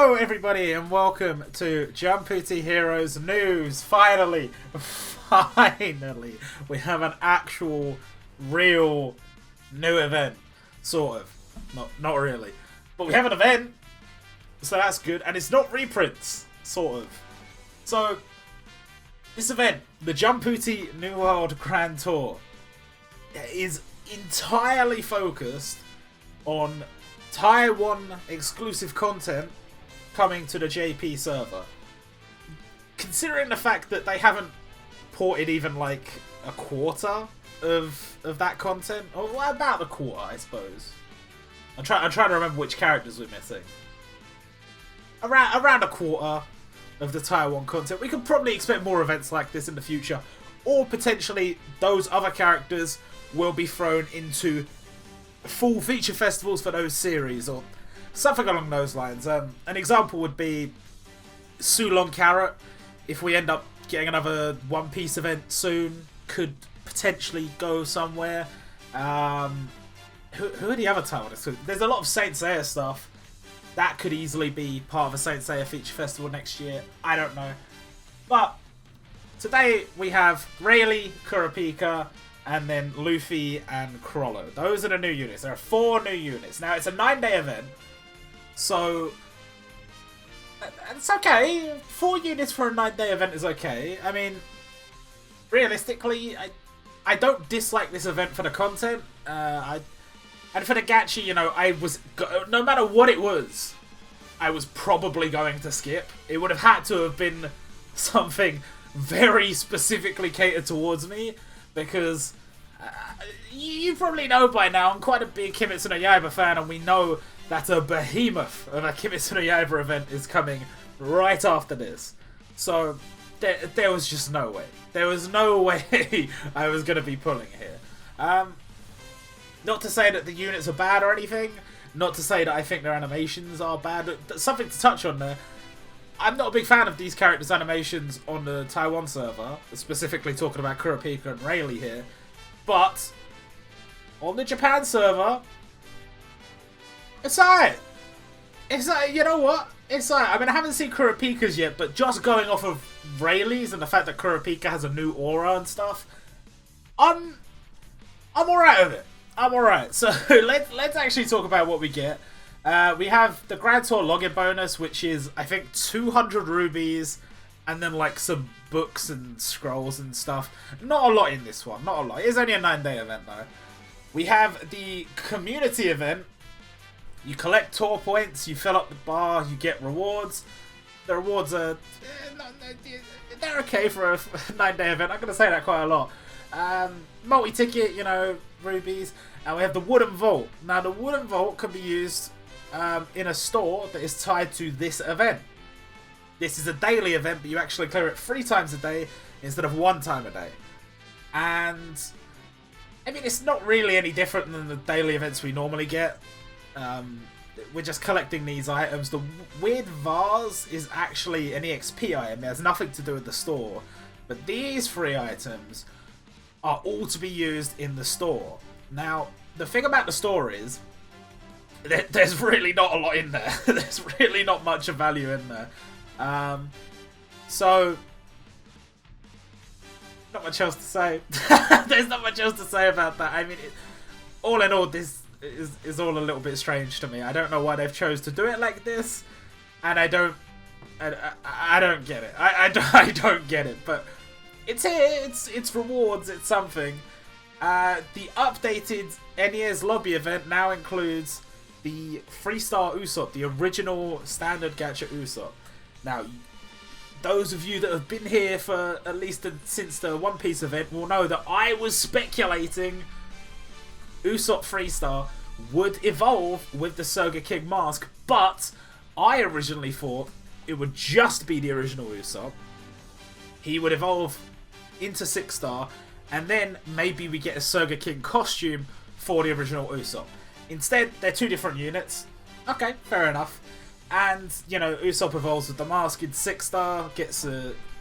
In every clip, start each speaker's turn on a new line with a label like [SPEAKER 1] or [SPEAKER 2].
[SPEAKER 1] Hello everybody and welcome to Jumputi Heroes news. Finally, we have an actual, real, new event. Sort of. Not really. But we have an event, so that's good. And it's not reprints, sort of. So, this event, the Jumputi New World Grand Tour, is entirely focused on Taiwan exclusive content coming to the JP server. Considering the fact that they haven't ported even like a quarter of that content, or about a quarter, I suppose. I'm trying to remember which characters we're missing. Around a quarter of the Taiwan content. We could probably expect more events like this in the future, or potentially those other characters will be thrown into full feature festivals for those series, or something along those lines. An example would be Sulong Carrot. If we end up getting another One Piece event soon, could potentially go somewhere. Who are the other titles? There's a lot of Saint Seiya stuff. That could easily be part of a Saint Seiya feature festival next year. I don't know. But today we have Rayleigh, Kurapika, and then Luffy and Chrollo. Those are the new units. There are 4 new units. Now, it's a 9-day event, so it's okay. 4 units for a 9-day event is okay. I mean, realistically, I don't dislike this event for the content. And for the gacha, you know, no matter what it was, I was probably going to skip. It would have had to have been something very specifically catered towards me, because you probably know by now, I'm quite a big Kimetsu no Yaiba fan, and we know that a behemoth of a Kimetsu no Yaiba event is coming right after this. So there was just no way. There was no way I was going to be pulling here. Not to say that the units are bad or anything. Not to say that I think their animations are bad. Something to touch on there. I'm not a big fan of these characters' animations on the Taiwan server. Specifically talking about Kurapika and Rayleigh here. But on the Japan server, it's alright. It's you know what? It's alright. I mean, I haven't seen Kurapika's yet, but just going off of Rayleigh's and the fact that Kurapika has a new aura and stuff, I'm alright with it. I'm alright. So let's actually talk about what we get. We have the Grand Tour login bonus, which is, I think, 200 rubies, and then like some books and scrolls and stuff. Not a lot in this one, not a lot. It is only a 9-day event though. We have the community event. You collect tour points, you fill up the bar, you get rewards. The rewards are, they're okay for a 9-day event. I'm going to say that quite a lot. Multi-ticket, you know, rubies. And we have the Wooden Vault. Now the Wooden Vault can be used in a store that is tied to this event. This is a daily event, but you actually clear it 3 times a day instead of 1 time a day. And I mean, it's not really any different than the daily events we normally get. We're just collecting these items. The weird vase is actually an EXP item. It has nothing to do with the store. But these 3 items are all to be used in the store. Now, the thing about the store is, there's really not a lot in there. There's really not much of value in there. So, not much else to say. There's not much else to say about that. I mean, all in all, this is all a little bit strange to me. I don't know why they've chose to do it like this, and I don't get it. I don't get it. But it's here. It's rewards. It's something. The updated NES lobby event now includes the 3-star Usopp, the original standard gacha Usopp. Now, those of you that have been here for at least since the One Piece event will know that I was speculating Usopp 3-star would evolve with the Soga King mask, but I originally thought it would just be the original Usopp. He would evolve into 6-star, and then maybe we get a Soga King costume for the original Usopp. Instead, they're 2 different units. Okay, fair enough. And, you know, Usopp evolves with the mask in 6-star,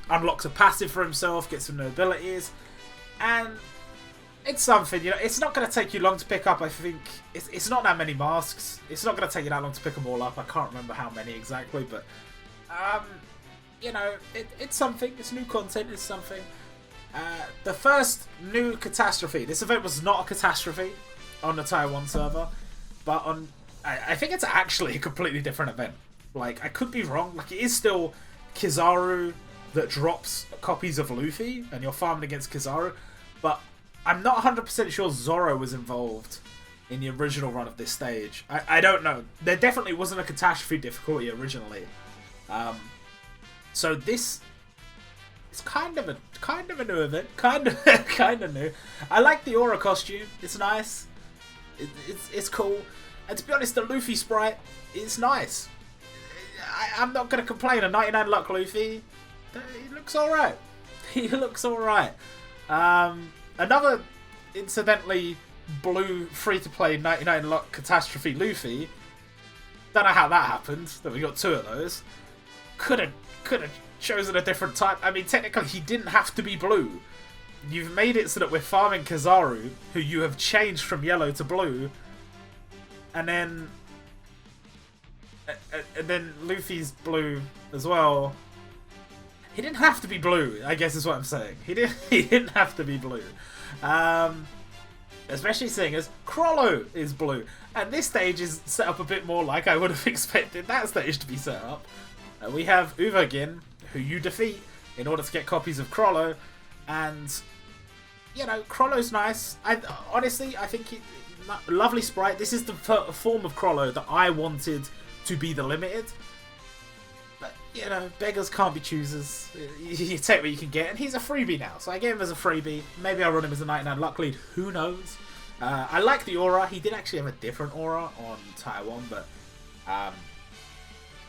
[SPEAKER 1] unlocks a passive for himself, gets some new abilities, and It's something, you know. It's not going to take you long to pick up. I think it's not that many masks. It's not going to take you that long to pick them all up. I can't remember how many exactly, but you know, it's something. It's new content. It's something. The first new Catastrophe. This event was not a Catastrophe on the Taiwan server, but on I think it's actually a completely different event. Like, I could be wrong. Like, it is still Kizaru that drops copies of Luffy, and you're farming against Kizaru, but I'm not 100% sure Zoro was involved in the original run of this stage. I don't know. There definitely wasn't a Catastrophe difficulty originally. So this is kind of a new event. Kind of new. I like the Aura costume. It's nice. It's cool. And to be honest, the Luffy sprite is nice. I'm not going to complain. A 99 luck Luffy, he looks alright. He looks alright. Another, incidentally, blue free-to-play 99 luck Catastrophe Luffy. Don't know how that happened, that we got two of those. Could have chosen a different type. I mean, technically, he didn't have to be blue. You've made it so that we're farming Kizaru, who you have changed from yellow to blue. And then Luffy's blue as well. He didn't have to be blue, I guess is what I'm saying. He didn't have to be blue. Especially seeing as Crollo is blue. And this stage is set up a bit more like I would have expected that stage to be set up. We have Uvagin, who you defeat in order to get copies of Crollo. And, you know, Crollo's nice. Honestly, I think lovely sprite. This is the form of Crollo that I wanted to be the limited. But, you know, beggars can't be choosers. You take what you can get, and he's a freebie now. So I gave him as a freebie. Maybe I'll run him as a 99 luck lead. Who knows? I like the aura. He did actually have a different aura on Taiwan, but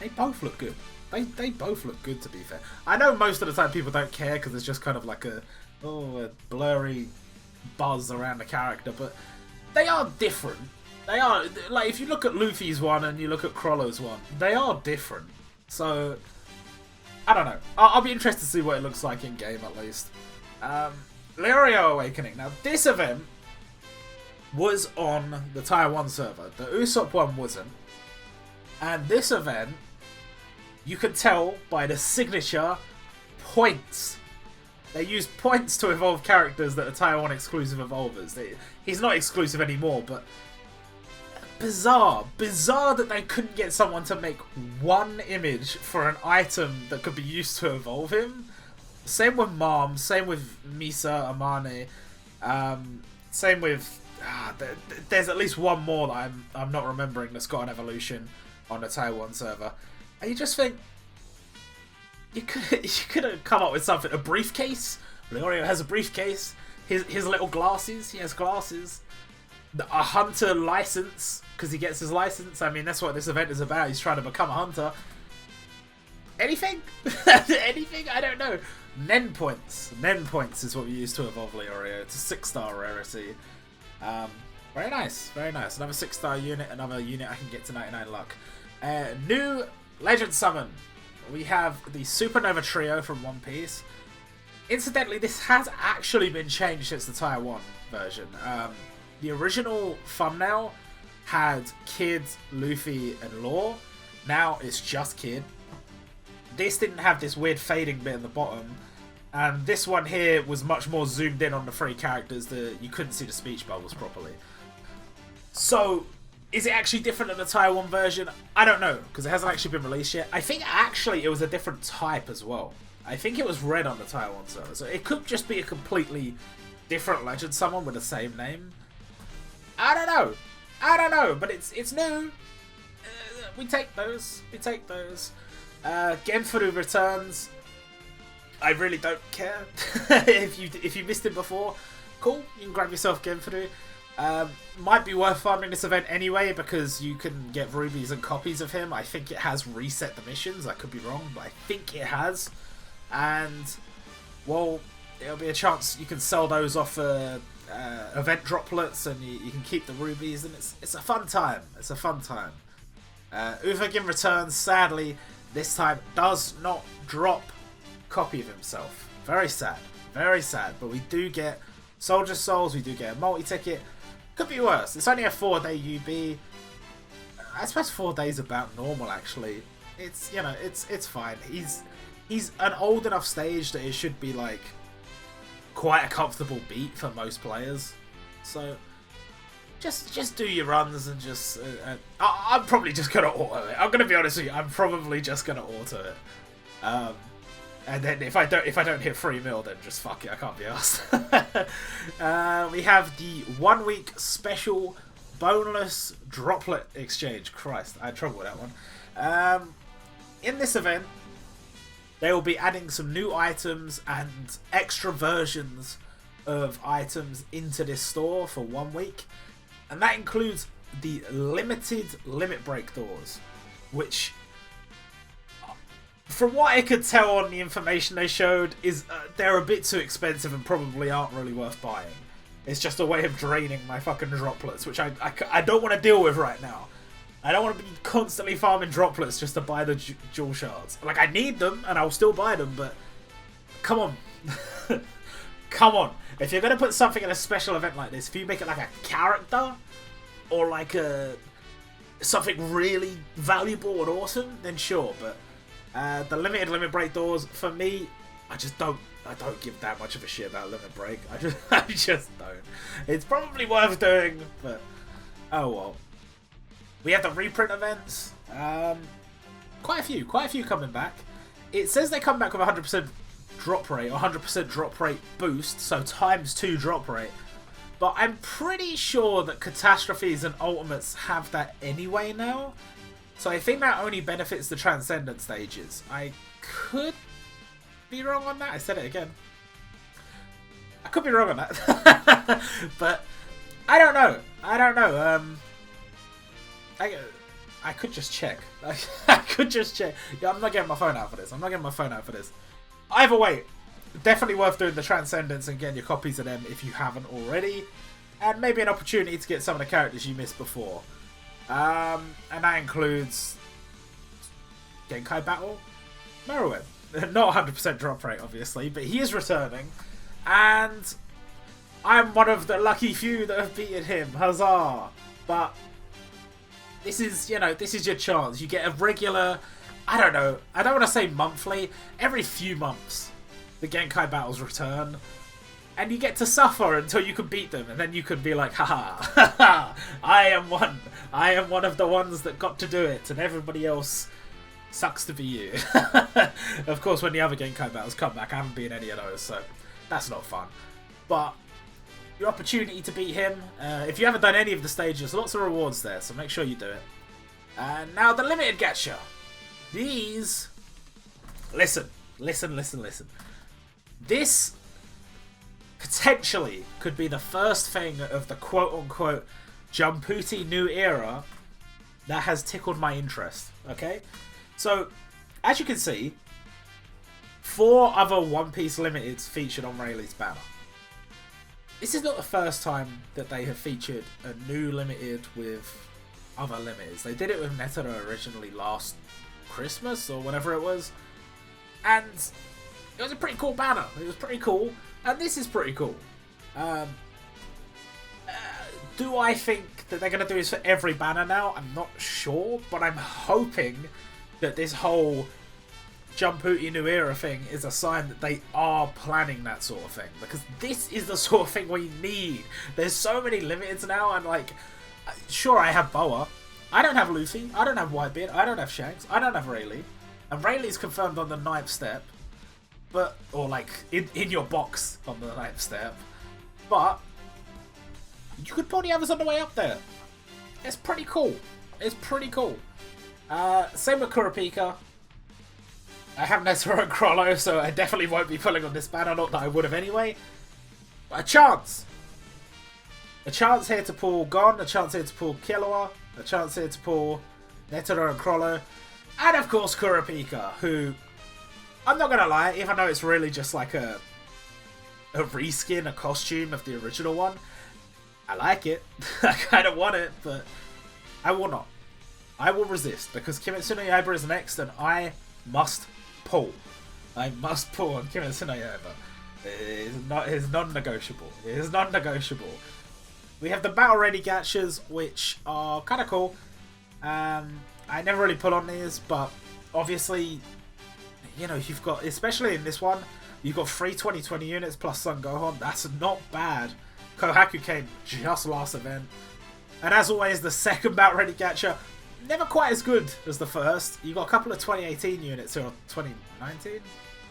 [SPEAKER 1] they both look good. They both look good, to be fair. I know most of the time people don't care because it's just kind of like a blurry buzz around the character, but they are different. They are, like, if you look at Luffy's one and you look at Crollo's one, they are different. So, I don't know. I'll be interested to see what it looks like in game, at least. Ilyrio Awakening. Now, this event was on the Taiwan server. The Usopp one wasn't. And this event, you can tell by the signature points. They use points to evolve characters that are Taiwan exclusive evolvers. He's not exclusive anymore, but bizarre that they couldn't get someone to make one image for an item that could be used to evolve him. Same with Mom, same with Misa Amane, same with there's at least one more that I'm not remembering that's got an evolution on the Taiwan server. And you just think you could have come up with something. A briefcase. Ilyrio has a briefcase. His little glasses. He has glasses. A hunter license, because he gets his license. I mean, that's what this event is about. He's trying to become a hunter. Anything? Anything? I don't know. Nen points. Nen points is what we use to evolve Ilyrio. It's a 6-star rarity. Very nice. Very nice. Another 6-star unit. Another unit I can get to 99 luck. New Legend Summon. We have the Supernova Trio from One Piece. Incidentally, this has actually been changed since the Taiwan version. The original thumbnail had Kid, Luffy, and Law. Now it's just Kid. This didn't have this weird fading bit at the bottom. And this one here was much more zoomed in on the three characters that you couldn't see the speech bubbles properly. So, is it actually different than the Taiwan version? I don't know, because it hasn't actually been released yet. I think actually it was a different type as well. I think it was red on the Taiwan server, so it could just be a completely different Legend Summon with the same name. I don't know, but it's new. We take those. Genfuru returns. I really don't care. if you missed him before, cool. You can grab yourself Genfuru. Might be worth farming this event anyway because you can get rubies and copies of him. I think it has reset the missions. I could be wrong, but I think it has. And, well, it'll be a chance you can sell those off event droplets and you can keep the rubies, and it's a fun time. It's a fun time. Uvagin returns, sadly, this time does not drop copy of himself. Very sad. Very sad. But we do get Soldier Souls, we do get a multi-ticket. Could be worse. It's only a 4-day UB. I suppose 4 days about normal, actually. It's, you know, it's fine. He's an old enough stage that it should be, like, quite a comfortable beat for most players. So, just do your runs and just... I'm probably just going to auto it. I'm going to be honest with you. I'm probably just going to auto it. And then if I don't hit 3 mil, then just fuck it. I can't be asked. We have the 1 week special boneless droplet exchange. Christ, I had trouble with that one. In this event, they will be adding some new items and extra versions of items into this store for 1 week. And that includes the limited limit break doors, which, from what I could tell on the information they showed, is they're a bit too expensive and probably aren't really worth buying. It's just a way of draining my fucking droplets, which I don't want to deal with right now. I don't want to be constantly farming droplets just to buy the jewel shards. Like, I need them, and I'll still buy them, but come on. Come on. If you're going to put something in a special event like this, if you make it like a character, or like something really valuable and awesome, then sure, but the limited limit break doors, for me, I don't give that much of a shit about limit break. I just don't. It's probably worth doing, but oh well. We have the reprint events. Quite a few coming back. It says they come back with 100% drop rate, or 100% drop rate boost, so ×2 drop rate. But I'm pretty sure that Catastrophes and Ultimates have that anyway now. So I think that only benefits the Transcendent stages. I could be wrong on that. I said it again. I could be wrong on that. But I don't know. I could just check. I could just check. Yeah, I'm not getting my phone out for this. Either way, definitely worth doing the Transcendents and getting your copies of them if you haven't already. And maybe an opportunity to get some of the characters you missed before. And that includes Genkai Battle, Meruem. Not 100% drop rate, obviously, but he is returning. And I'm one of the lucky few that have beaten him. Huzzah! But this is, you know, this is your chance. You get a regular, I don't know, I don't want to say monthly, every few months the Genkai battles return. And you get to suffer until you can beat them, and then you can be like, haha, I am one of the ones that got to do it, and everybody else sucks to be you. Of course, when the other Genkai battles come back, I haven't been any of those, so that's not fun. But your opportunity to beat him, if you haven't done any of the stages, lots of rewards there, so make sure you do it. And now the limited gacha. These, listen. This potentially could be the first thing of the quote-unquote Jumputi new era that has tickled my interest, okay? So, as you can see, 4 other One Piece Limiteds featured on Rayleigh's banner. This is not the first time that they have featured a new limited with other limiteds. They did it with Netero originally last Christmas or whenever it was, and it was a pretty cool banner. It was pretty cool, and this is pretty cool. Do I think that they're going to do this for every banner now? I'm not sure, but I'm hoping that this whole Jumputi New Era thing is a sign that they are planning that sort of thing, because this is the sort of thing we need. There's so many limiteds now, and like, sure, I have Boa, I don't have Luffy, I don't have Whitebeard, I don't have Shanks, I don't have Rayleigh, and Rayleigh's confirmed on the 9th step, but, or like in your box on the 9th step, but you could put the others on the way up there. It's pretty cool. It's pretty cool. Same with Kurapika. I have Netero and Crollo, so I definitely won't be pulling on this banner, not that I would have anyway. But a chance! A chance here to pull Gon, a chance here to pull Killua, a chance here to pull Netero and Crollo, and of course Kurapika, who, I'm not gonna lie, even though it's really just like a reskin, a costume of the original one, I like it. I kind of want it, but I will not. I will resist, because Kimetsu no Yaiba is next, and I must pull. I must pull on Kimetsu no Yaiba. It is non-negotiable. It is non-negotiable. We have the battle ready gachas, which are kind of cool. I never really put on these, but obviously, you know, you've got, especially in this one, you've got 3 2020 units plus Son Gohan. That's not bad. Kohaku came just last event. And as always, the second battle ready gacha, never quite as good as the first. You got a couple of 2018 units, or 2019?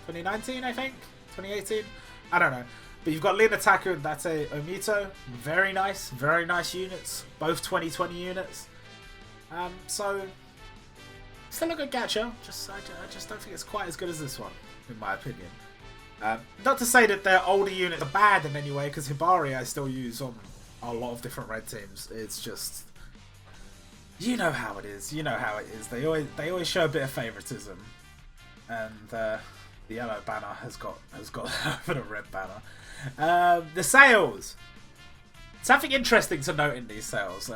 [SPEAKER 1] 2019, I think? 2018? I don't know. But you've got Lin Attacker and Date Omito. Very nice units. Both 2020 units. So, still a good gacha. I just don't think it's quite as good as this one, in my opinion. Not to say that their older units are bad in any way, because Hibari I still use on a lot of different red teams. It's just, you know how it is. You know how it is. They always show a bit of favoritism, and the yellow banner has got over the red banner. The sales. Something interesting to note in these sales.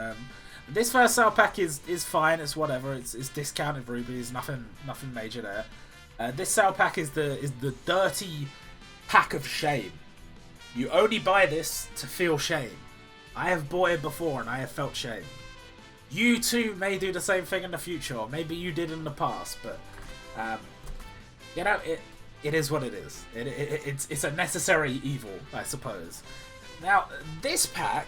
[SPEAKER 1] This first sale pack is fine. It's whatever. It's discounted rubies. Nothing major there. This sale pack is the dirty pack of shame. You only buy this to feel shame. I have bought it before and I have felt shame. You too may do the same thing in the future, or maybe you did in the past, but you know, it is what it is. It's a necessary evil, I suppose. Now, this pack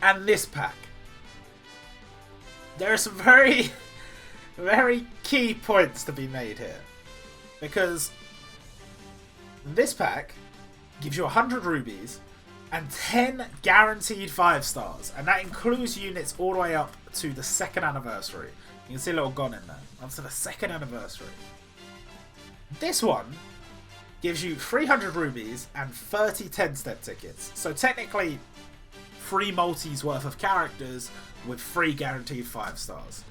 [SPEAKER 1] and this pack, there are some very, very key points to be made here, because this pack gives you 100 rubies and 10 guaranteed 5 stars, and that includes units all the way up to the 2nd anniversary. You can see a little gun in there, up to the 2nd anniversary. This one gives you 300 rubies and 30 10-step tickets, so technically 3 multis worth of characters with 3 guaranteed 5 stars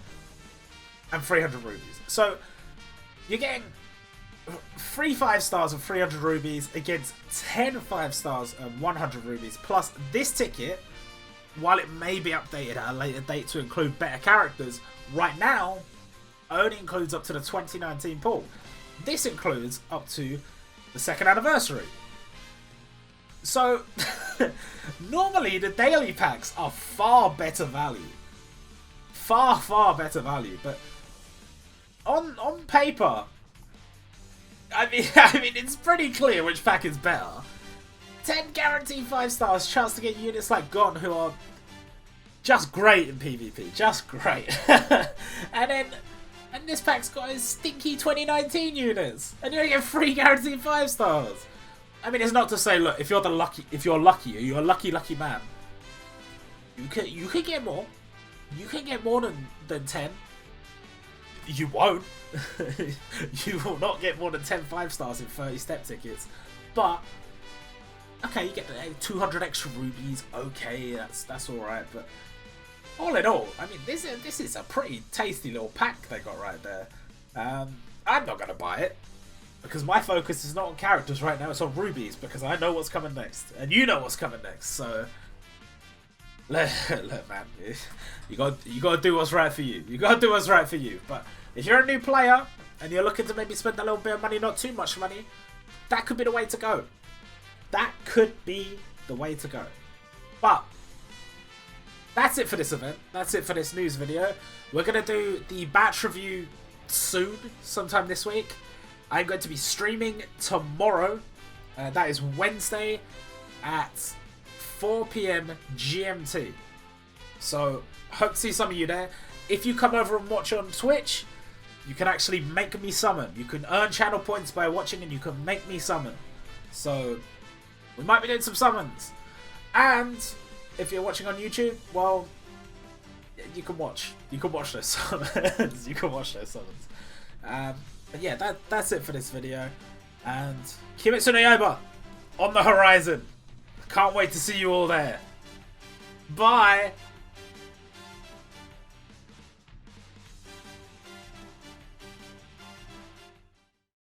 [SPEAKER 1] and 300 rubies. So you're getting 3 5 stars and 300 rubies against 10 5 stars and 100 rubies, plus this ticket, while it may be updated at a later date to include better characters, right now only includes up to the 2019 pool. This includes up to the 2nd anniversary. So normally the daily packs are far better value. Far better value, but on paper, I mean, it's pretty clear which pack is better. 10 guaranteed 5 stars, chance to get units like Gon, who are just great in PvP, just great. and this pack's got his stinky 2019 units, and you only get 3 guaranteed 5 stars. I mean, it's not to say, look, if you're lucky, you're a lucky man. You could get more. You can get more than 10. You won't. You will not get more than 10 5 stars in 30 step tickets. But okay, you get 200 extra rubies. Okay, that's all right. But all in all, I mean, this is a pretty tasty little pack they got right there. I'm not gonna buy it, because my focus is not on characters right now. It's on rubies, because I know what's coming next, and you know what's coming next. So look, man, you gotta do what's right for you. You gotta do what's right for you. But if you're a new player and you're looking to maybe spend a little bit of money, not too much money, that could be the way to go. That could be the way to go. But that's it for this event. That's it for this news video. We're gonna do the batch review soon, sometime this week. I'm going to be streaming tomorrow. That is Wednesday at 4 PM GMT. So hope to see some of you there. If you come over and watch on Twitch, you can actually make me summon. You can earn channel points by watching, and you can make me summon. So we might be doing some summons. And if you're watching on YouTube, well, you can watch. You can watch those summons. You can watch those summons. But yeah, that's it for this video. And Kimetsu no Yaiba on the horizon. Can't wait to see you all there. Bye.